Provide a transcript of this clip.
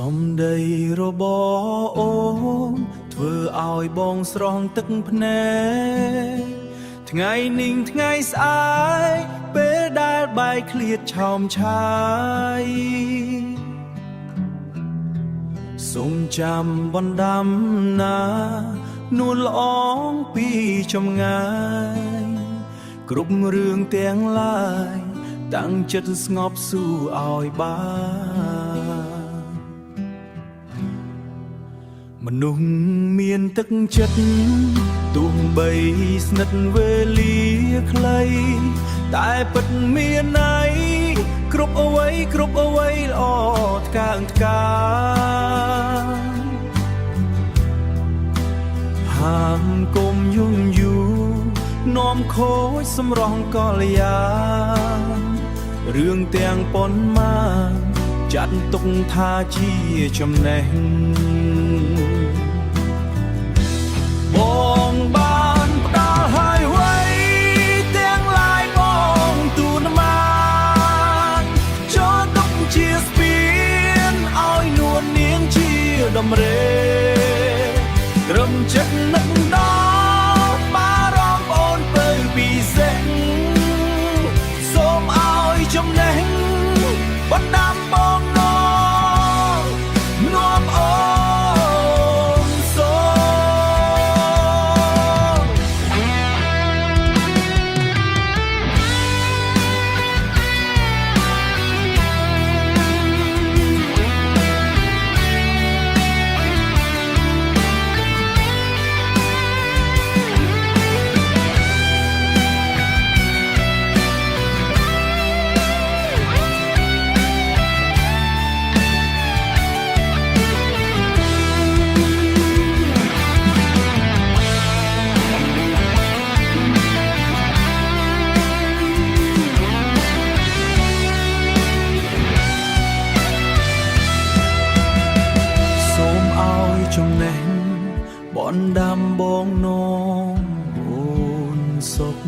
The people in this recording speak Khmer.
សំដីរបស់អូនធ្វើឲ្យបងស្រង់ទឹកភ្នែកថ្ងៃនេះថ្ងៃស្អែកពេលដែលបែកឃ្លាតឆោមឆាយសូមចាំបណ្ដាំណានួនល្អងពីចម្ងាយគ្រប់រឿងទាំងឡាយតាំងចិត្តស្ងប់ស៊ូឲ្យបានមនុស្សមានទឹកចិត្តទោះបីស្និទ្ធវេលាខ្លីតែពិតមានន័យគ្រប់អ្វីល្អថ្កើងថ្កាហាមគុំយំយូរនាំខូចសម្រស់កលយារឿងទាំងប៉ុន្មានចាត់ទុកថាជាចំណេះបងបានផ្ដល់ហើយໄວទាំងឡាយបងទូនមកចូលទុកជាស្ពានឲ្យនួននាងជាដំរេត្រឹមចិត្តនឹកដល់បារម្ភអូនទៅពិសេសសូមឲ្យចំណេះបណ្ដាំបងនាំអូនសូចំណេះបណ្ដាំបងនំអូនសុខ